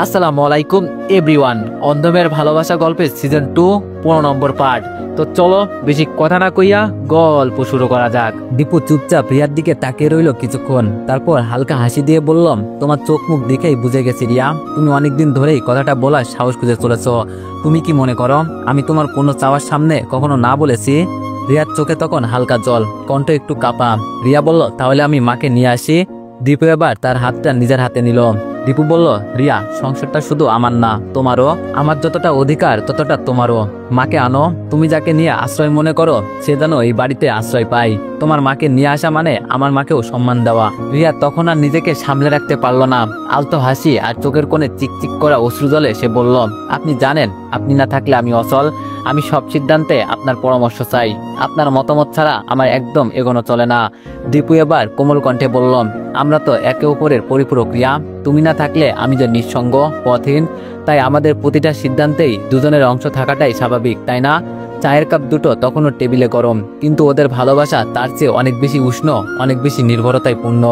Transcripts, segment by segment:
আসসালামু আলাইকুম এভরিওয়ান। অন্ধমের ভালোবাসা গল্পের সিজন 2 15 নম্বর পার্ট। তো চলো বেশি কথা না কইয়া গল্প শুরু করা যাক। দীপু চুপচাপ রিয়ার দিকে তাকিয়ে রইল কিছুক্ষণ, তারপর হালকা হাসি দিয়ে বললাম, তোমার চোখ মুখ দেখেই বুঝে গেছি রিয়া, তুমি অনেকদিন ধরেই কথাটা বলার সাহস খুঁজে চলেছ। তুমি কি মনে করো আমি তোমার কোনো চাওয়ার সামনে কখনো না বলেছি? রিয়ার চোখে তখন হালকা জল, কণ্ঠ একটু কাঁপা। রিয়া বলল, তাহলে আমি মাকে নিয়ে আসি। দীপু এবার তার হাতটা নিজের হাতে নিল। দীপু বলল, রিয়া, সংসারটা শুধু আমার না, তোমারও। আমার যতটা অধিকার ততটা তোমারও। মাকে আনো। তুমি যাকে নিয়ে আশ্রয় মনে করো সে যেন এই বাড়িতে আশ্রয় পায়। তোমার মাকে নিয়ে আসা মানে আমার মাকেও সম্মান দেওয়া। রিয়া তখন আর নিজেকে সামলে রাখতে পারল না। আলতো হাসি আর চোখের কোণে চিকচিক করা অশ্রু জলে সে বলল, আপনি জানেন আপনি না থাকলে আমি অচল। আমি সব সিদ্ধান্তে আপনার পরামর্শ চাই। আপনার মতামত ছাড়া আমার একদম এগোনো চলে না। দীপু এবার কোমল কণ্ঠে বলল, আমরা তো একে অপরের পরিপূরক রিয়া। তুমি না থাকলে আমি যে নিঃসঙ্গ, পথহীন। তাই আমাদের প্রতিটা সিদ্ধান্তেই দুজনের অংশ থাকাটাই স্বাভাবিক, তাই না? চায়ের কাপ দুটো তখনও টেবিলে গরম, কিন্তু ওদের ভালোবাসা তার চেয়ে অনেক বেশি উষ্ণ, অনেক বেশি নির্ভরতায় পূর্ণ।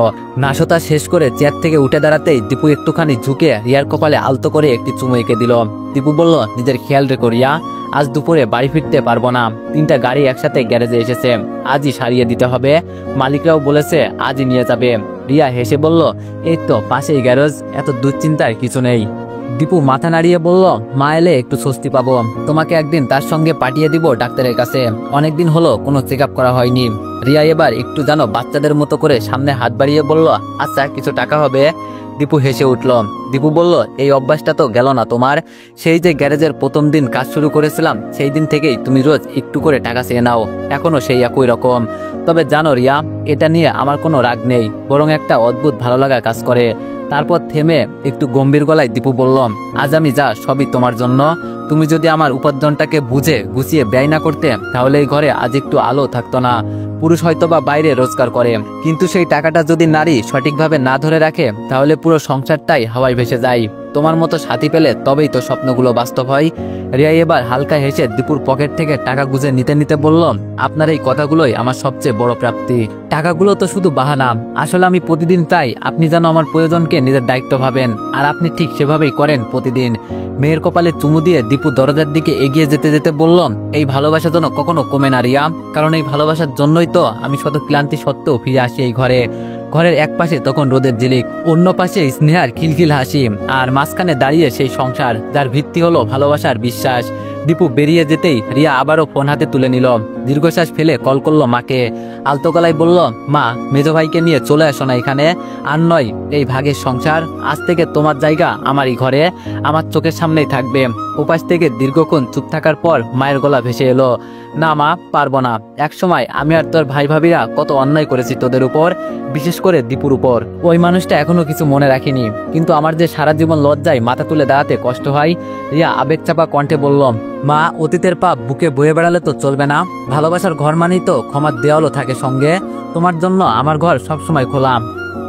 নাশতা শেষ করে চেয়ার থেকে উঠে দাঁড়াতেই দীপু একটুখানি ঝুঁকে রিয়ার কপালে আলতো করে একটি চুমু এঁকে দিল। দীপু বলল, নিজের খেয়াল রেখো রিয়া, আজ দুপুরে বাড়ি ফিরতে পারবো না। 3টা গাড়ি একসাথে গ্যারেজে এসেছে, আজই সারিয়ে দিতে হবে। মালিকরাও বলেছে আজই নিয়ে যাবে। রিয়া হেসে বলল, এই তো পাশেই গ্যারেজ, এত দুশ্চিন্তার কিছু নেই। দীপু মাথা নাড়িয়ে বলল, মা এলে একটু স্বস্তি পাবো। তোমাকে একদিন তার সঙ্গে পাঠিয়ে দিব ডাক্তারের কাছে। অনেকদিন হলো কোনো চেক আপ করা হয়নি। রিয়া এবার একটু যেন বাচ্চাদের মতো করে সামনে হাত বাড়িয়ে বলল, আচ্ছা কিছু টাকা হবে? দীপু হেসে উঠল। দীপু বলল, এই অভ্যাসটা তো গেল না তোমার। সেই যে গ্যারেজের প্রথম দিন কাজ শুরু করেছিলাম সেই দিন থেকেই তুমি রোজ একটু করে টাকা চেয়ে নাও, এখনো সেই একই রকম। তবে জানো রিয়া, এটা নিয়ে আমার কোনো রাগ নেই, বরং একটা অদ্ভুত ভালো লাগা কাজ করে। তারপর থেমে একটু গম্ভীর গলায় দীপু বলল, আজ আমি যা সবই তোমার জন্য। তুমি যদি আমার উপার্জনটাকে বুঝে গুছিয়ে ব্যয় না করতে তাহলে এই ঘরে আজ একটু আলো থাকতো না। পুরুষ হয়তো বা বাইরে রোজগার করে, কিন্তু সেই টাকাটা যদি নারী সঠিকভাবে না ধরে রাখে তাহলে পুরো সংসারটাই হাওয়ায় ভেসে যায়। তোমার মতো সাথী পেলে তবেই তো স্বপ্নগুলো বাস্তব হয়। রিয়া এবার হালকা হেসে দীপুর পকেট থেকে টাকা গুঁজে নিতে নিতে বলল, আপনার এই কথাগুলোই আমার সবচেয়ে বড় প্রাপ্তি। টাকাগুলো তো শুধু বাহানা, আসলে আমি প্রতিদিন চাই আপনি যেন আমার প্রয়োজনকে নিজের দায়িত্ব ভাবেন, আর আপনি ঠিক সেভাবেই করেন প্রতিদিন। মেয়ের কপালে চুমু দিয়ে দীপু দরজার দিকে এগিয়ে যেতে যেতে বলল, এই ভালোবাসা যেন কখনো কমে না রিয়া, কারণ এই ভালোবাসার জন্যই তো আমি শত ক্লান্তি সত্ত্বেও ফিরে আসি এই ঘরে। ঘরের এক পাশে তখন রোদের ঝিলিক, অন্য পাশে স্নেহার খিলখিল হাসি, আর মাঝখানে দাঁড়িয়ে সেই সংসার যার ভিত্তি হলো ভালোবাসার বিশ্বাস। দীপু বেরিয়ে যেতেই রিয়া আবারও ফোন হাতে তুলে নিল। দীর্ঘশ্বাস ফেলে কল করলো মাকে। আলতো গলায় বলল, মা, মেজো ভাইকে নিয়ে চলে আসো না এখানে। আর নয় এই ভাগের সংসার, আজ থেকে তোমার জায়গা আমারই ঘরে, আমার চোখের সামনেই থাকবে। উপাস থেকে দীর্ঘক্ষণ চুপ থাকার পর মায়ের গলা ভেসে এলো, না মা, পারবো না। একসময় আমি আর তোর ভাই ভাবিরা কত অন্যায় করেছি তোদের উপর, বিশেষ করে দীপুর উপর। ওই মানুষটা এখনো কিছু মনে রাখিনি, কিন্তু আমার যে সারা জীবন লজ্জায় মাথা তুলে দাঁড়াতে কষ্ট হয়। রিয়া আবেগ চাপা কণ্ঠে বলল, মা, অতীতের পাপ বুকে বয়ে বেড়ালে তো চলবে না। ভালোবাসার ঘর মানেই তো ক্ষমার দেওয়ালও থাকে সঙ্গে। তোমার জন্য আমার ঘর সবসময় খোলা।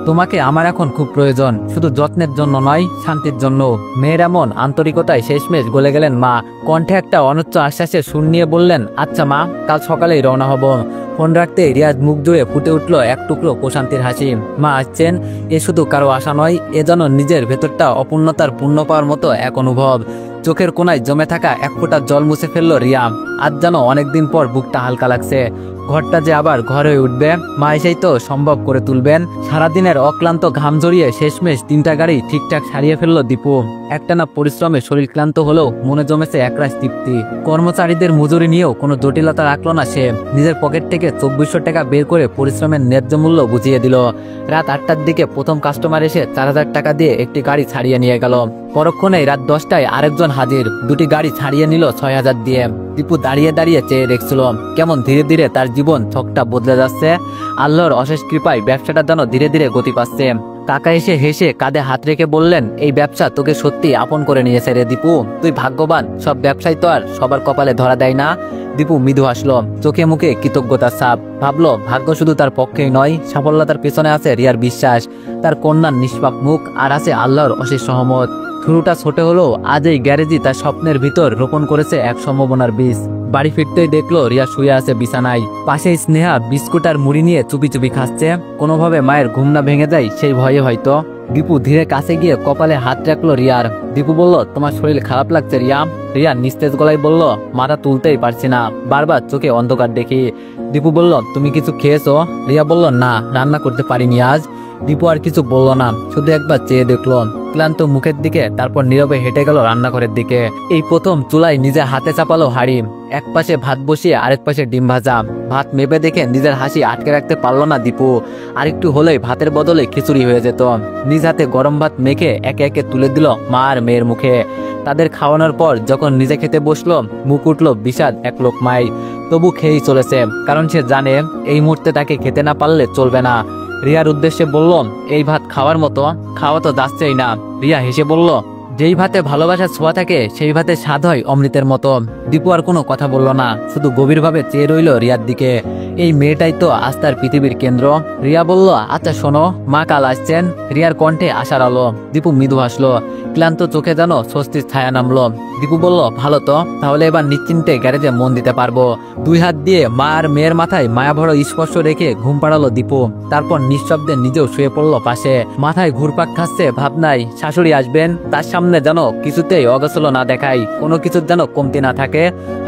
তোমাকে আমার এখন খুব প্রয়োজন, শুধু যত্নের জন্য নয়, শান্তির জন্য। মেয়ের এমন আন্তরিকতায় শেষমেশ গলে গেলেন মা। কণ্ঠে একটা অনচ্চ আশ্বাসের সুর নিয়ে বললেন, আচ্ছা মা, কাল সকালেই রওনা হব। ফোন রাখতে রিয়াজ মুখ জুড়ে ফুটে উঠল এক টুকরো প্রশান্তির হাসি। মা আসছেন, এ শুধু কারো আশা নয়, এ যেন নিজের ভেতরটা অপূর্ণতার পূর্ণ পাওয়ার মতো এক অনুভব। চোখের কোনায় জমে থাকা এক ফোঁটা জল মুছে ফেললো রিয়া। আজ যেন অনেকদিন পর বুকটা হালকা লাগছে। ঘরটা যে আবার ঘর হয়ে উঠবে, মা এসেই তো সম্ভব করে তুলবেন। সারাদিনের অক্লান্ত ঘাম জড়িয়ে শেষমেশ 3টা গাড়ি ঠিকঠাক সারিয়ে ফেললো দীপু। একটানা পরিশ্রমে শরীর ক্লান্ত হলেও মনে জমেছে একরাশ তৃপ্তি। কর্মচারীদের মজুরি নিয়েও কোনো জটিলতা রাখলো না সে। নিজের পকেট থেকে 2400 টাকা বের করে পরিশ্রমের ন্যায্য মূল্য বুঝিয়ে দিল। রাত 8টার দিকে প্রথম কাস্টমার এসে 4000 টাকা দিয়ে একটি গাড়ি ছাড়িয়ে নিয়ে গেল। পরক্ষণেই রাত 10টায় আরেকজন হাজির, 2টি গাড়ি ছাড়িয়ে নিল 6000 দিয়ে। দীপু দাঁড়িয়ে দাঁড়িয়ে চেয়ে দেখছিল কেমন ধীরে ধীরে তার জীবন ছকটা বদলে যাচ্ছে। আল্লাহর অশেষ কৃপায় ব্যবসাটা যেন ধীরে ধীরে গতি পাচ্ছে। কাকা এসে হেসে কাঁধে হাত রেখে বললেন, এই ব্যবসা তোকে সত্যি আপন করে নিয়েছে রে দীপু, তুই ভাগ্যবান। সব ব্যবসায় তো আর সবার কপালে ধরা দেয় না। দীপু মৃদু হাসলো, চোখে মুখে কৃতজ্ঞতার ছাপ। ভাবলো ভাগ্য শুধু তার পক্ষেই নয়, সফলতার পেছনে আছে রিয়ার বিশ্বাস, তার কন্যার নিষ্পাপ মুখ, আর আছে আল্লাহর অশেষ সহমত। শুরুটা ছোট হলেও আজ এই গ্যারেজই তার স্বপ্নের ভিতর রোপণ করেছে এক সম্ভাবনার বীজ। বাড়ি ফিরতেই দেখলো রিয়া শুয়ে আছে বিছানায়। পাশেই স্নেহা বিস্কুট আর মুড়ি নিয়ে চুপি চুপি খাচ্ছে। কোনোভাবে মায়ের ঘুম না ভেঙে যায় সেই ভয়ে হয়তো। দীপু ধীরে কাছে গিয়ে কপালে হাত রাখলো রিয়ার। দীপু বলল, তোমার শরীর খারাপ লাগছে রিয়া? রিয়া নিস্তেজ গলায় বলল, মাথা তুলতেই পারছি না, বারবার চোখে অন্ধকার দেখি। দীপু বলল, তুমি কিছু খেয়েছো? রিয়া বলল, না, রান্না করতে পারিনি আজ। দীপু আর কিছু বলল না, শুধু একবার চেয়ে দেখলো ক্লান্ত মুখের দিকে, তারপর নীরবে হেঁটে গেল রান্নাঘরের দিকে। এই প্রথম চুলায় নিজে হাতে চাপালো হাঁড়ি। এক পাশে ভাত বসিয়ে আরেক পাশে ডিম ভাজা। ভাত মেপে দেখে নিজের হাসি আটকে রাখতে পারলো না দীপু। আরেকটু হলেই ভাতের বদলে খিচুড়ি হয়ে যেত। নিজ হাতে গরম ভাত মেখে একে একে তুলে দিল মা আর মেয়ের মুখে। তাদের খাওয়ানোর পর যখন নিজে খেতে বসলো, মুখ উঠলো বিষাদ এক লোকমায়। তবু খেয়েই চলেছে, কারণ সে জানে এই মুহূর্তে তাকে খেতে না পারলে চলবে না। রিয়ার উদ্দেশ্যে বলল, এই ভাত খাওয়ার মতো? খাওয়া তো যাচ্ছেই না। রিয়া হেসে বলল, যেই ভাতে ভালোবাসার ছোঁয়া থাকে সেই ভাতে স্বাদ হয় অমৃতের মতো। দীপু আর কোনো কথা বলল না, শুধু গভীরভাবে চেয়ে রইল রিয়ার দিকে। এই মেয়েটাই তো আজ তার পৃথিবীর কেন্দ্র। রিয়া বলল, আচ্ছা শোনো, মা কাল আসছেন? রিয়ার কণ্ঠে আশার আলো। দীপু মৃদু হাসলো, ক্লান্ত চোখে যেন স্বস্তির ছায়া নামলো। দীপু বলল, ভালো তো, তাহলে এবার নিশ্চিন্তে গ্যারেজে মন দিতে পারবো। দুই হাত দিয়ে মা আর মেয়ের মাথায় মায়াভরা স্পর্শ রেখে ঘুম পাড়ালো দীপু। তারপর নিঃশব্দে নিজেও শুয়ে পড়লো পাশে। মাথায় ঘুরপাক খাচ্ছে ভাবনায় শাশুড়ি আসবেন, তার সামনে যেন কিছুতেই অগোছলো না দেখায়, কোনো কিছুর যেন কমতি না থাকে।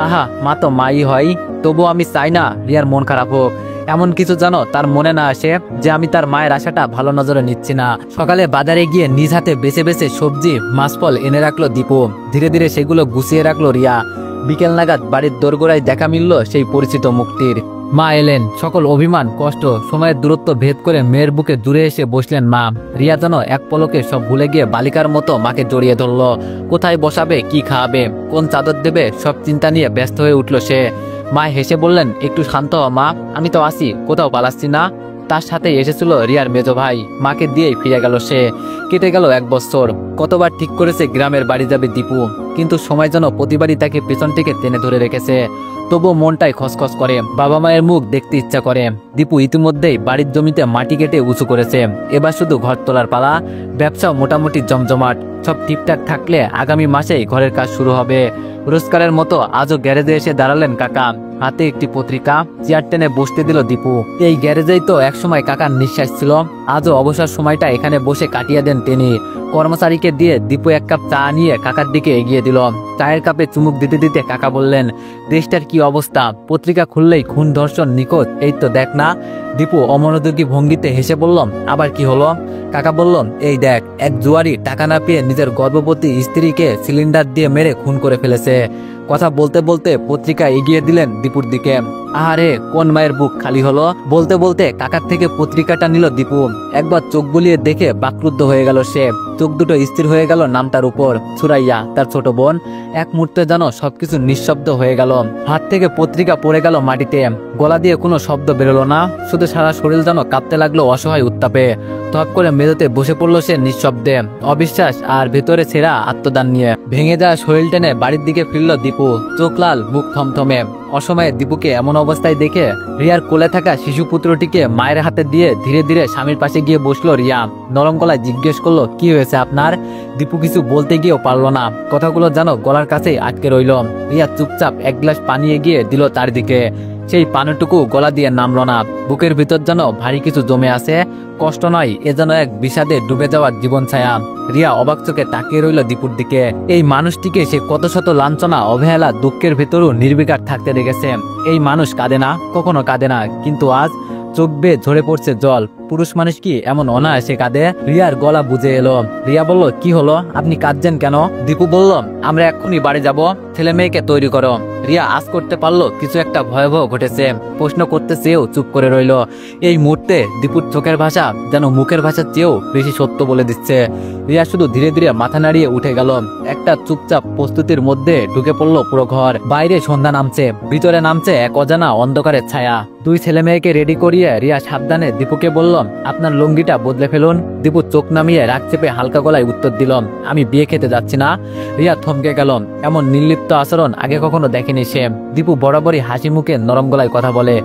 আহা, মা তো মাই হয়। তবু আমি চাই না রিয়ার মন খারাপ হোক। এমন কিছু যেন তার মনে না আসে যে আমি তার মায়ের আশাটা ভালো নজরে নিচ্ছি না। সকালে বাজারে গিয়ে নিজ হাতে বেছে বেছে সবজি মাছফল এনে রাখলো দীপু। ধীরে ধীরে সেগুলো গুছিয়ে রাখলো রিয়া। বিকেল নাগাদ বাড়ির দোরগোড়ায় দেখা মিলল সেই পরিচিত মুখটির। মা এলেন। সকল অভিমান কষ্ট সময়ের দূরত্ব ভেদ করে মেয়ের বুকে দূরে এসে বসলেন মা। রিয়া যেন এক পলকে সব ভুলে গিয়ে বালিকার মতো মাকে জড়িয়ে ধরল। কোথায় বসাবে, কি খাওয়াবে, কোন চাদর দেবে, সব চিন্তা নিয়ে ব্যস্ত হয়ে উঠল সে। মা হেসে বললেন, একটু শান্ত হ মা, আমি তো আছি, কোথাও পালাচ্ছি না। তার সাথে এসেছিল রিয়ার মেজো ভাই। মাকে দিয়েই ফিরে গেল সে। কেটে গেল 1 বছর। কতবার ঠিক করেছে গ্রামের বাড়ি যাবে দীপু, কিন্তু সময় যেন প্রতিবারই তাকে পেছন থেকে টেনে ধরে রেখেছে। তবু মনটাই খসখস করে, বাবা মায়ের মুখ দেখতে ইচ্ছা করে। দীপু ইতিমধ্যেই বাড়ির জমিতে মাটি কেটে উঁচু করেছে। এবার শুধু ঘর তোলার পালা। ব্যবসাও মোটামুটি জমজমাট। সব ঠিকঠাক থাকলে আগামী মাসেই ঘরের কাজ শুরু হবে। রোজকারের মতো আজও গ্যারেজে এসে দাঁড়ালেন কাকা। হাতে একটি পত্রিকা, চেয়ার টেনে বসতে দিল দীপু। এই গ্যারেজেই তো একসময় কাকার নিঃশ্বাস ছিল। আজও অবসর সময়টা এখানে বসে কাটিয়ে দেন তিনি। কর্মচারীকে দিয়ে দীপু 1 কাপ চা নিয়ে কাকার দিকে এগিয়ে দিল। চায়ের কাপে চুমুক দিতে দিতে কাকা বললেন, দেশটার কি অবস্থা? পত্রিকা খুললেই খুন ধর্ষণ নিখোঁজ, এই তো দেখ না। দীপু অমনোযোগী ভঙ্গিতে হেসে বলল, আবার কি হলো? কাকা বলল, এই দেখ, এক জুয়ারি টাকা না পেয়ে নিজের গর্ভবতী স্ত্রীকে সিলিন্ডার দিয়ে মেরে খুন করে ফেলেছে। কথা বলতে বলতে পত্রিকা এগিয়ে দিলেন দীপুর দিকে। আহারে, কোন মায়ের বুক খালি হলো। বলতে বলতে কাকার থেকে পত্রিকাটা নিল দীপু। একবার চোখ বুলিয়ে দেখে বাকরুদ্ধ হয়ে গেল সে। চোখ দুটো স্থির হয়ে গেল নামটার উপর, সুরাইয়া, তার ছোট বোন। এক মুহূর্তে যেন সবকিছু নিঃশব্দ হয়ে গেল। হাত থেকে পত্রিকা পড়ে গেল মাটিতে। গলা দিয়ে কোনো শব্দ বেরোলো না, শুধু সারা শরীর যেন কাঁপতে লাগলো অসহায় উত্তাপে। ধপ করে মেঝেতে বসে পড়লো সে নিঃশব্দে, অবিশ্বাস আর ভেতরে ছেঁড়া আত্মদান নিয়ে। ভেঙে যাওয়া শরীর টেনে বাড়ির দিকে ফিরল দীপু, চোখ লাল, মুখ থমথমে। অসময়ে দীপুকে এমন অবস্থায় দেখে রিয়ার কোলে থাকা শিশুপুত্রটিকে মায়ের হাতে দিয়ে ধীরে ধীরে স্বামীর পাশে গিয়ে বসলো রিয়া। নরম গলায় জিজ্ঞেস করলো, কি হয়েছে আপনার? দীপু কিছু বলতে গিয়েও পারলো না, কথাগুলো যেন গলার কাছেই আটকে রইল। রিয়া চুপচাপ 1 গ্লাস পানি এগিয়ে দিল তার দিকে। সেই পানিটুকু গলা দিয়ে নামলো না। বুকের ভিতর যেন ভারী কিছু জমে আছে। কষ্ট নয়, এ যেন এক বিষাদে ডুবে যাওয়ার জীবন ছায়া। রিয়া অবাক চোখে তাকিয়ে রইল দীপুর দিকে। এই মানুষটিকে সে কত শত লাঞ্ছনা, অবহেলা, দুঃখের ভেতরও নির্বিকার থাকতে দেখেছে। এই মানুষ কাঁদে না, কখনো কাঁদে না, কিন্তু আজ চোখ বেয়ে ঝরে পড়ছে জল। পুরুষ মানুষ কি এমন অনায়াসে কাঁদে? রিয়ার গলা বুঝে এলো। রিয়া বলল, কি হলো, আপনি কাঁদছেন কেন? দীপু বলল, আমরা এক্ষুনি বাড়ি যাব, ছেলে মেয়েকে তৈরি করো। রিয়া আজ করতে পারলো কিছু একটা ভয়াবহ ঘটেছে। প্রশ্ন করতে চেয়েও চুপ করে রইল। এই মুহূর্তে দীপুর চোখের ভাষা যেন মুখের ভাষার চেয়েও বেশি সত্য বলে দিচ্ছে। রিয়া শুধু ধীরে ধীরে মাথা নাড়িয়ে উঠে গেল। একটা চুপচাপ প্রস্তুতির মধ্যে ঢুকে পড়লো পুরো ঘর। বাইরে সন্ধ্যা নামছে, ভিতরে নামছে এক অজানা অন্ধকারের ছায়া। 2 ছেলে মেয়েকে রেডি করিয়ে রিয়া সাবধানে দীপুকে বলল, আপনার লুঙ্গিটা বদলে ফেলুন। দীপু চোখ নামিয়ে রাগ চেপে হালকা গলায় উত্তর দিল, আমি বিয়ে খেতে যাচ্ছি না। রিয়া থমকে গেল। এমন নির্লিপ্ত আচরণ আগে কখনো দেখেনি সে। দীপু বরাবরই হাসি মুখে নরম গলায় কথা বলে।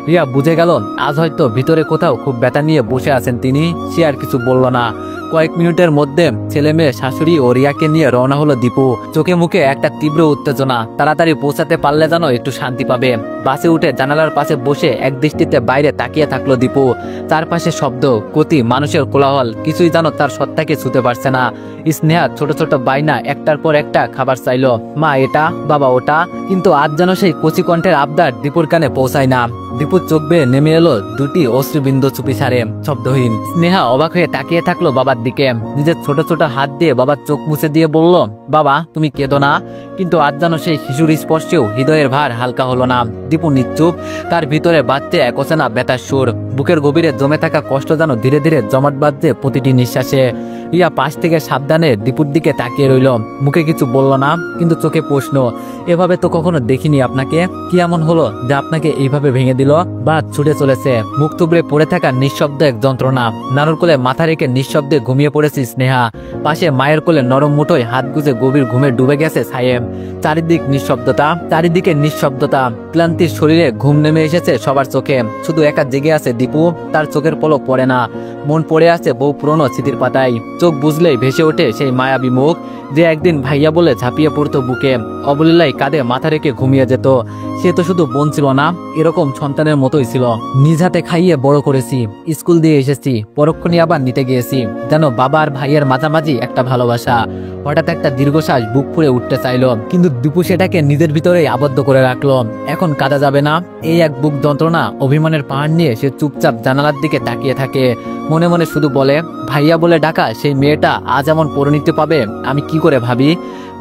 রিয়া বুঝে গেল আজ হয়তো ভিতরে কোথাও খুব ব্যথা নিয়ে বসে আছেন তিনি। সে আর কিছু বলল না। কয়েক মিনিটের মধ্যে ছেলে মেয়ে শাশুড়ি ও রিয়াকে নিয়ে রওনা হলো দীপু। চোখে মুখে একটা তীব্র উত্তেজনা, তাড়াতাড়ি পৌঁছাতে পারলে যেন একটু শান্তি পাবে। বাসে উঠে জানালার পাশে বসে এক দৃষ্টিতে বাইরে তাকিয়ে থাকলো দীপু। চারপাশে শব্দ, গতি, মানুষের কোলাহল, কিছুই যেন তার সত্তাকে ছুতে পারছে না। স্নেহা ছোট ছোট বাইনা একটার পর একটা খাবার চাইলো, মা এটা, বাবা ওটা, কিন্তু আজ যেন সেই কচি কণ্ঠের আবদার দীপুর কানে পৌঁছায় না। দীপুর চোখ বেয়ে নেমে এলো দুটি অশ্রুবিন্দু চুপিসারে, শব্দহীন। স্নেহা অবাক হয়ে তাকিয়ে থাকলো বাবার দিকে, নিজের ছোট ছোট হাত দিয়ে বাবার চোখ মুছে দিয়ে বলল, বাবা তুমি কেঁদো না। কিন্তু আজ যেন সেই শিশুর স্পর্শেও হৃদয়ের ভার হালকা হলো না। দীপু নিশ্চুপ, তার ভিতরে বাজছে এক অচেনা ব্যথার সুর। বুকের গভীরে জমে থাকা কষ্ট যেন ধীরে ধীরে জমাট বাঁধছে প্রতিটি নিঃশ্বাসে। রিয়া পাশ থেকে সাবধানে দীপুর দিকে তাকিয়ে রইল, মুখে কিছু বলল না, কিন্তু চোখে প্রশ্ন। এভাবে তো কখনো দেখিনি আপনাকে, কি এমন হলো যে আপনাকে এইভাবে ভেঙে দিল? বাদ ছুটে চলেছে, মুখ থুবড়ে পড়ে থাকা নিঃশব্দ এক যন্ত্রণা। নানুর কোলে মাথা রেখে নিঃশব্দে ঘুমিয়ে পড়েছি স্নেহা। পাশে মায়ের কোলে নরম মুঠোয় হাত গুজে গভীর ঘুমে ডুবে গেছে সায়েম। চারিদিকে নিঃশব্দতা। ক্লান্তির শরীরে ঘুম নেমে এসেছে সবার চোখে, শুধু একা জেগে আছে দীপু। তার চোখের পলক পড়ে না, মন পড়ে আছে বহু পুরনো স্মৃতির পাতায়। চোখ বুঝলেই ভেসে ওঠে সেই মায়াবী মুখ, যে একদিন ভাইয়া বলে ঝাঁপিয়ে পড়তো বুকে, অবলীলায় কাঁধে মাথা রেখে ঘুমিয়ে যেত। সে তো শুধু বোন ছিল না, এরকম সন্তানের মতোই ছিল। নিজ হাতে খাইয়ে বড় করেছি, স্কুল দিয়ে এসেছি, পরক্ষণে আবার নিতে গিয়েছি, যেন বাবা আর ভাইয়ের মাঝামাঝি একটা ভালোবাসা। হঠাৎ একটা দীর্ঘশ্বাস বুক ফুঁড়ে উঠতে চাইলো, কিন্তু দীপু সেটাকে নিজের ভিতরেই আবদ্ধ করে রাখলো। এখন কাঁদা যাবে না, এই এক বুক যন্ত্রণা, অভিমানের পাহাড় নিয়ে সে চুপচাপ জানালার দিকে তাকিয়ে থাকে। মনে মনে শুধু বলে, ভাইয়া বলে ডাকা সেই মেয়েটা আজ এমন পরিণতি পাবে, আমি কি করে ভাবি।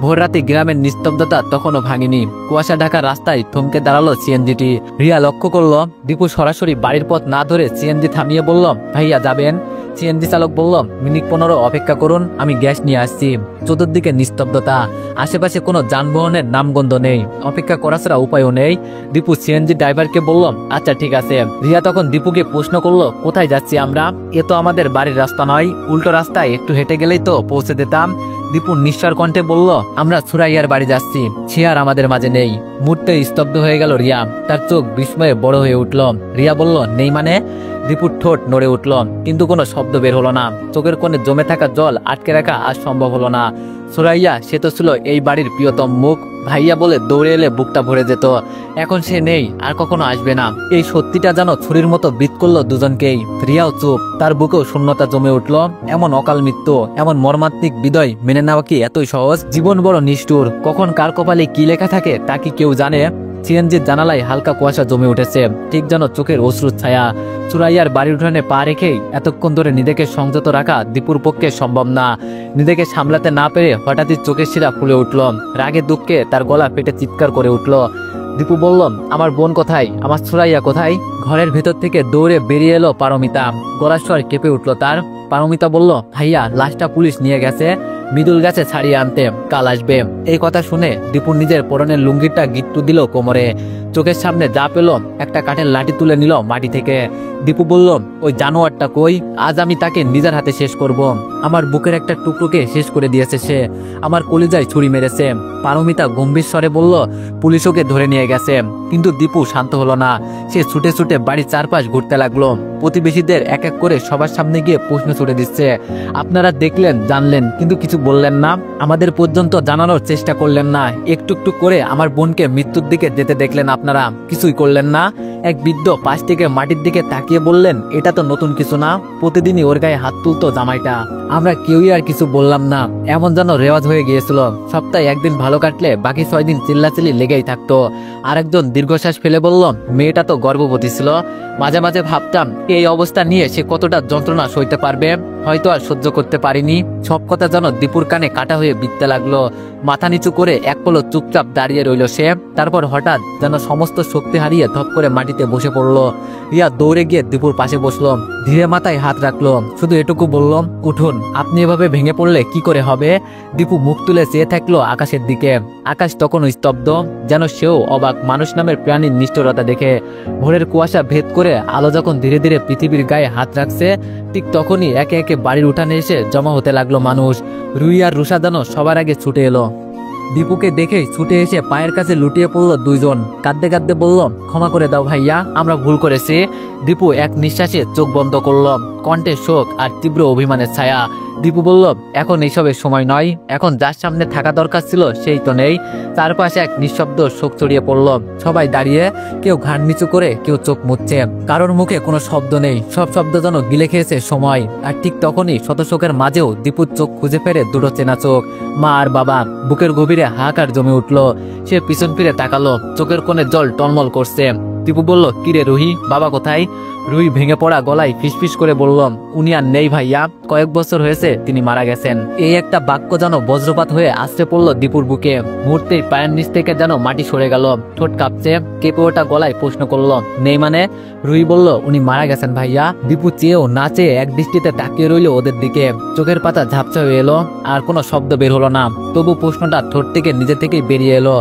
ভোর রাতে গ্রামের নিস্তব্ধতা তখনও ভাঙেনি। কুয়াশা ঢাকা রাস্তায় থমকে দাঁড়ালো সিএনজিটি। রিয়া লক্ষ্য করলো দীপু সরাসরি বাড়ির পথ না ধরে সিএনজি থামিয়ে বলল, ভাইয়া যাবেন? সিএনজি চালক বলল, মিনিট 15 অপেক্ষা করুন, আমি গ্যাস নিয়ে আসছি। চতুর্দিকে নিস্তব্ধতা, আশেপাশে কোনো যানবাহনের নামগন্ধ নেই, অপেক্ষা করা ছাড়া উপায়ও নেই। দীপু সিএনজি ড্রাইভারকে বলল, আচ্ছা ঠিক আছে। রিয়া তখন দীপুকে প্রশ্ন করলো, কোথায় যাচ্ছি আমরা? এ তো আমাদের বাড়ির রাস্তা নয়, উল্টো রাস্তায় একটু হেঁটে গেলেই তো পৌঁছে দিতাম। দীপু নিঃস্বার কণ্ঠে বলল, আমরা সুরাইয়ার বাড়ি যাচ্ছি, সে আর আমাদের মাঝে নেই। মুহূর্তে স্তব্ধ হয়ে গেল রিয়া, তার চোখ বিস্ময়ে বড় হয়ে উঠল। রিয়া বলল, নেই মানে? দীপুর ঠোঁট নড়ে উঠল, কিন্তু কোনো শব্দ বের হলো না। চোখের কোণে জমে থাকা জল আটকে রাখা আজ সম্ভব হলো না। সুরাইয়া, সে তো ছিল এই বাড়ির প্রিয়তম মুখ, ভাইয়া বলে দৌড়ে এলে বুকটা ভরে যেত। এখন সে নেই, আর কখনো আসবে না। এই সত্যিটা যেন ছুরির মতো বিট করলো দুজনকেই। রিয়াও চুপ, তার বুকেও শূন্যতা জমে উঠল। এমন অকাল মৃত্যু, এমন মর্মান্তিক বিদায় মেনে নেওয়া কি এতই সহজ? জীবন বড় নিষ্ঠুর, কখন কার কপালে কি লেখা থাকে তা কি কেউ জানে? সিএনজির জানালায় হালকা কুয়াশা জমে উঠেছে, ঠিক যেন চোখের অশ্রুর ছায়া। সুরাইয়ার বাড়ির উঠানে পা রেখেই এতক্ষণ ধরে নিজেকে সংযত রাখা দীপুর পক্ষে সম্ভব না। নিজেকে সামলাতে না পেরে হঠাৎই চোখের শিরা ফুলে উঠল। রাগে দুঃখে তার গলা পেটে চিৎকার করে উঠল। দীপু বলল, আমার বোন কোথায়? আমার সুরাইয়া কোথায়? ঘরের ভেতর থেকে দৌড়ে বেরিয়ে এলো পারমিতা। গলার স্বর কেঁপে উঠল তার। পারমিতা বলল, ভাইয়া লাশটা পুলিশ নিয়ে গেছে, মৃদুল গাছে ছাড়িয়ে আনতে, কাল আসবে। এই কথা শুনে দীপুর নিজের পরনের লুঙ্গিটা গিট্টু দিল কোমরে। চোখের সামনে যা পেল, একটা কাঠের লাঠি তুলে নিল মাটি থেকে। দীপু বলল, ওই জানোয়ারটা কই? আজ আমি তাকে নিজের হাতে শেষ করব। আমার বুকের একটা টুকরোকে শেষ করে দিয়েছে সে, আমার কলিজায় ছুরি মেরেছে। পারমিতা গম্ভীর স্বরে বলল, পুলিশ ওকে ধরে নিয়ে গেছে। কিন্তু দীপু শান্ত হলো না। সে ছুটে ছুটে বাড়ির চারপাশ ঘুরতে লাগলো। প্রতিবেশীদের এক এক করে সবার সামনে গিয়ে প্রশ্ন ছুড়ে দিচ্ছে, আপনারা দেখলেন, জানলেন, কিন্তু কিছু বললেন না, আমাদের পর্যন্ত জানানোর চেষ্টা করলেন না। একটু একটু করে আমার বোনকে মৃত্যুর দিকে যেতে দেখলেন, আপনারা কিছুই করলেন না। এক বৃদ্ধ পাশ থেকে মাটির দিকে তাকিয়ে বললেন, এটা তো নতুন কিছু না, প্রতিদিনই ওর গায়ে হাত তুলতো জামাইটা। আমরা কেউই আর কিছু বললাম না, এমন যেন রেওয়াজ হয়ে গিয়েছিল। সপ্তাহে একদিন ভালো কাটলে বাকি 6 দিন চিল্লাচিল্লি লেগেই থাকতো। আরেকজন দীর্ঘশ্বাস ফেলে বলল, মেয়েটা তো গর্ভবতী ছিল। মাঝে মাঝে ভাবতাম এই অবস্থা নিয়ে সে কতটা যন্ত্রণা সইতে পারবে, হয়তো আর সহ্য করতে পারিনি। সব কথা যেন দীপুর কানে কাটা হয়ে বিঁধতে লাগলো। মাথা নিচু করে এক পলক চুপচাপ দাঁড়িয়ে রইল সে। তারপর হঠাৎ যেন সমস্ত শক্তি হারিয়ে ধপ করে মাটিতে বসে পড়লো। রিয়া দৌড়ে গিয়ে দীপুর পাশে বসলো, ধীরে মাথায় হাত রাখলো, শুধু এটুকু বলল, উঠুন, আপনি এভাবে ভেঙে পড়লে কি করে হবে? দীপু মুখ তুলে চেয়ে থাকলো আকাশের দিকে। আকাশ তখনও স্তব্ধ, যেন সেও অবাক মানুষ নামের প্রাণীর নিষ্ঠুরতা দেখে। ভোরের কুয়াশা ভেদ করে আলো যখন ধীরে ধীরে পৃথিবীর গায়ে হাত রাখছে, ঠিক তখনই একে একে বাড়ির উঠানে এসে জমা হতে লাগলো মানুষ। রুই আর রুষা যেন সবার আগে ছুটে এলো। দীপুকে দেখে ছুটে এসে পায়ের কাছে লুটিয়ে পড়লো দুইজন। কাঁদতে কাঁদতে বলল, ক্ষমা করে দাও ভাইয়া, আমরা ভুল করেছি। দীপু এক নিঃশ্বাসে চোখ বন্ধ করলো। কণ্ঠে শোক আর তীব্র অভিমানের ছায়া। দীপু বলল, এখন এইসবের সময় নয়, এখন যার সামনে থাকা দরকার ছিল সেই তো নেই। চারপাশে এক নিঃশব্দ শোক ছড়িয়ে পড়ল। সবাই দাঁড়িয়ে, কেউ ঘাড় নিচু করে, কেউ চোখ মুছছে। কারোর মুখে কোনো শব্দ নেই, সব শব্দ যেন গিলে খেয়েছে সময়। আর ঠিক তখনই শত শোকের মাঝেও দীপুর চোখ খুঁজে ফেরে দুটো চেনা চোখ, মা আর বাবা। বুকের গভীরে হাহাকার জমে উঠল। সে পিছন ফিরে তাকালো, চোখের কোণে জল টলমল করছে। দীপু বলল, কিরে রুহি, বাবা কোথায়? রুহি ভেঙে পড়া গলায় ফিসফিস করে বলল, উনি আর নেই ভাইয়া, কয়েক বছর হয়েছে তিনি মারা গেছেন। এই একটা বাক্য যেন বজ্রপাত হয়ে আছড়ে পড়ল দীপুর বুকে। মুহূর্তেই পায়ের নিচ থেকে যেন মাটি সরে গেল। ঠোঁট কাঁপছে, কেঁপে ওঠা গলায় প্রশ্ন করল, নেই মানে? রুহি বলল, উনি মারা গেছেন ভাইয়া। দীপু চেয়েও না চেয়ে এক দৃষ্টিতে তাকিয়ে রইল ওদের দিকে। চোখের পাতা ঝাপসা হয়ে এলো, আর কোনো শব্দ বের হলো না। তবু প্রশ্নটা ঠোঁট থেকে নিজে থেকেই বেরিয়ে এলো,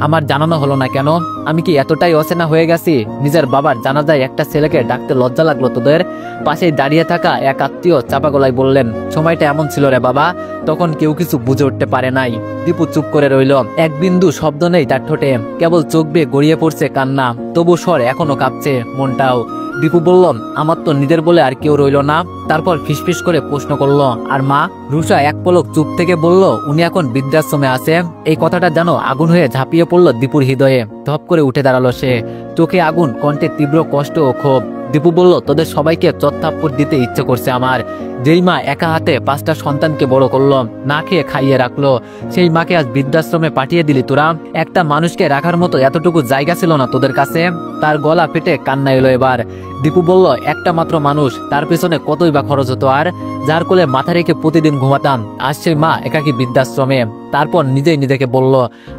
আমার জানানো হলো না কেন? আমি কি এতটাই অচেনা হয়ে গেছি? নিজের বাবার জানাজায় একটা ছেলেকে ডাকতে লজ্জা লাগলো তোদের? পাশেই দাঁড়িয়ে থাকা এক আত্মীয় চাপা গলায় বললেন, সময়টা এমন ছিল রে বাবা, তখন কেউ কিছু বুঝে উঠতে পারে নাই। দীপু চুপ করে রইল। এক বিন্দু শব্দ নেই তার ঠোঁটে, কেবল চোখ বেয়ে গড়িয়ে পড়ছে কান্না। তবু স্বর এখনো কাঁপছে, মনটাও। দীপু বলল, আমার তো নিজের বলে আর কেউ রইল না। তারপর ফিসফিস করে প্রশ্ন করল, আর মা? রুষা এক পলক চুপ থেকে বলল, উনি এখন বৃদ্ধাশ্রমে আছে। এই কথাটা যেন আগুন হয়ে ঝাঁপিয়ে পড়ল দীপুর হৃদয়ে। ধপ করে উঠে দাঁড়ালো সে, চোখে আগুন, কণ্ঠে তীব্র কষ্ট ও ক্ষোভ। দীপু বলল, তোদের সবাইকে চত্থাপ্পড় দিতে ইচ্ছে করছে আমার। যেই মা একা হাতে 5টা সন্তানকে বড় করলো, না খেয়ে খাইয়ে রাখলো, সেই মাকে আজ বৃদ্ধাশ্রমে পাঠিয়ে দিলি তোরা। একটা মানুষকে রাখার মতো এতটুকু জায়গা ছিল না তোদের কাছে। তার গলা ফেটে কান্না এলো এবার। দীপু বলল, একটা মাত্র মানুষ, তার পেছনে কতই বা খরচ হতো। আর যার কোলে মাথা রেখে প্রতিদিন ঘুমাতাম, আজ সেই মা একাকী বৃদ্ধাশ্রমে। তারপর নিজেই নিজেকে বলল,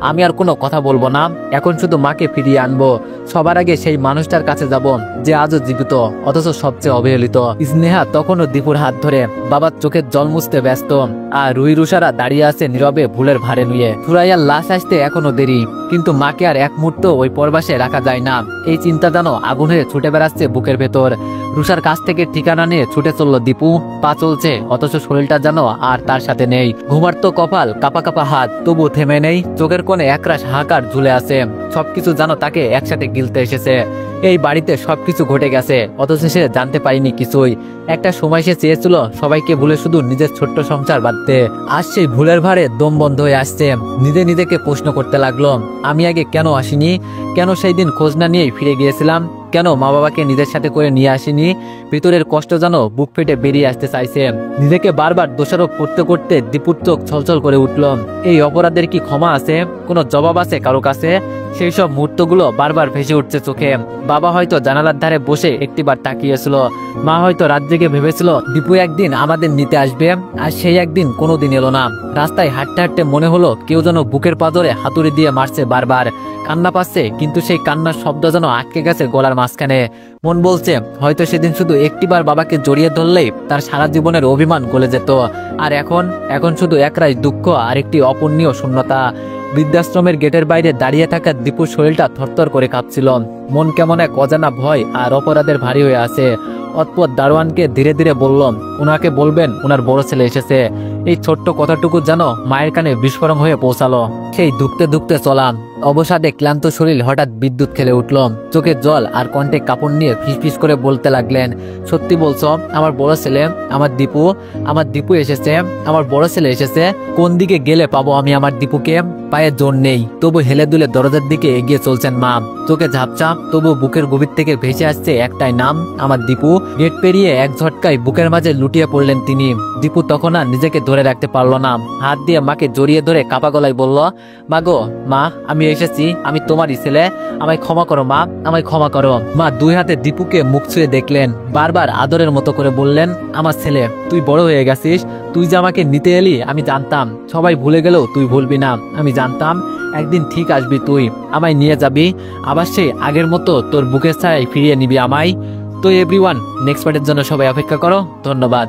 আমি আর কোনো কথা বলবো না, এখন শুধু মাকে ফিরিয়ে আনবো। সবার আগে সেই মানুষটার কাছে যাব যে আজও জীবিত, অথচ সবচেয়ে অবহেলিত। স্নেহা তখনও দীপুর হাত ধরে বাবার চোখের জল মুছতে ব্যস্ত। আর রুই রুষারা দাঁড়িয়ে আছে নীরবে ভুলের ভারে নুয়ে। সুরাইয়ার লাশ আসতে এখনো দেরি, কিন্তু মাকে আর এক মুহূর্ত ওই পরবাসে রাখা যায় না। এই চিন্তা যেন আগুন হয়ে ছুটে বেড়াচ্ছে বুকের ভেতর। রুষার কাছ থেকে ঠিকানা নিয়ে ছুটে চলল দীপু। পা চলছে, অথচ শরীরটা যেন আর তার সাথে নেই। ঘুমার্ত কপাল, কাপা কাপা হাত, তবু থেমে নেই। চোখের কোণে একরাশ হাহাকার ঝুলে আছে। সবকিছু যেন তাকে একসাথে গিলতে এসেছে। এই বাড়িতে সবকিছু ঘটে গেছে, অথচ সে জানতে পারিনি কিছুই। একটা সময় সে চেয়েছিল সবাইকে ভুলে শুধু নিজের ছোট্ট সংসার বাঁধতে। আজ সেই ভুলের ভারে দম বন্ধ হয়ে আসছে। নিজেকে প্রশ্ন করতে লাগলো, আমি আগে কেন আসিনি? কেন সেই দিন খোঁজ না নিয়েই ফিরে গিয়েছিলাম? কেন মা বাবাকে নিজের সাথে করে নিয়ে আসিনি? ভিতরের কষ্ট যেন বুক ফেটে বেরিয়ে আসতে চাইছে। নিজেকে বারবার দোষারোপ করতে করতে দীপুর চোখ ছলছল করে উঠল। এই অপরাধের কি ক্ষমা আছে? কোনো জবাব আছে কারো কাছে? সেই সব মুহূর্তগুলো বারবার ভেসে উঠছে চোখে। বাবা হয়তো জানালার ধারে বসে একটিবার তাকিয়েছিল। মা হয়তো রাত জেগে ভেবেছিল দীপু একদিন আমাদের নিতে আসবে, আর সেই একদিন কোনোদিন এলো না। রাস্তায় হাঁটতে হাঁটতে মনে হলো কেউ যেন বুকের পাঁজরে হাতুড়ি দিয়ে মারছে বারবার। কান্না পাচ্ছে, কিন্তু সেই কান্নার শব্দ যেন আটকে গেছে গলার মাঝখানে। মন বলছে, হয়তো সেদিন শুধু একটিবার বাবাকে জড়িয়ে ধরলেই তার সারা জীবনের অভিমান গলে যেত। আর এখন শুধু একরাশ দুঃখ আর একটি অপূর্ণীয় শূন্যতা। বৃদ্ধাশ্রমের গেটের বাইরে দাঁড়িয়ে থাকা দীপুর শরীরটা থরথর করে কাঁপছিল। মন কেমন এক অজানা ভয় আর অপরাধের ভারী হয়ে আছে। অতপর দারোয়ানকে ধীরে ধীরে বলল, ওনাকে বলবেন ওনার বড় ছেলে এসেছে। এই ছোট্ট কথাটুকু যেন মায়ের কানে বিস্ফোরণ হয়ে পৌঁছালো। সেই ধুকতে ধুকতে চলা অবসাদে ক্লান্ত শরীর হঠাৎ বিদ্যুৎ খেলে উঠল। চোখে জল আর কণ্ঠে কাপড় নিয়ে ফিসফিস করে বলতে লাগলেন, সত্যি বলছো? আমার বড় ছেলে, আমার দীপু এসেছে, আমার বড় ছেলে এসেছে। কোন দিকে গেলে পাবো আমি আমার দীপুকে? পায়ে জোর নেই, তবু হেলে দুলে দরজার দিকে এগিয়ে চলছেন মা। চোখে ঝাপচা, তবু বুকের গভীর থেকে ভেসে আসছে একটাই নাম, আমার দীপু। গেট পেরিয়ে এক ঝটকায় বুকের মাঝে লুটিয়ে পড়লেন তিনি। দীপু তখন আর নিজেকে ধরে রাখতে পারলো না। হাত দিয়ে মাকে জড়িয়ে ধরে কাপা গলায় বলল, মাগো, মা, আমি এসেছি, আমি তোমারই ছেলে, আমায় ক্ষমা করো মা, আমায় ক্ষমা করো। মা দুই হাতে দীপুকে মুখ ছুঁয়ে দেখলেন, বারবার আদরের মতো করে বললেন, আমার ছেলে, তুই বড় হয়ে গেছিস। তুই যে আমাকে নিতে এলি আমি জানতাম। সবাই ভুলে গেলেও তুই ভুলবি না। আমি জানতাম একদিন ঠিক আসবি, তুই আমায় নিয়ে যাবি, আবার সেই আগের মতো তোর বুকের ছায়ায় ফিরিয়ে নিবি আমায়। তো এভরিওয়ান, নেক্সট পার্টের জন্য সবাই অপেক্ষা করো। ধন্যবাদ।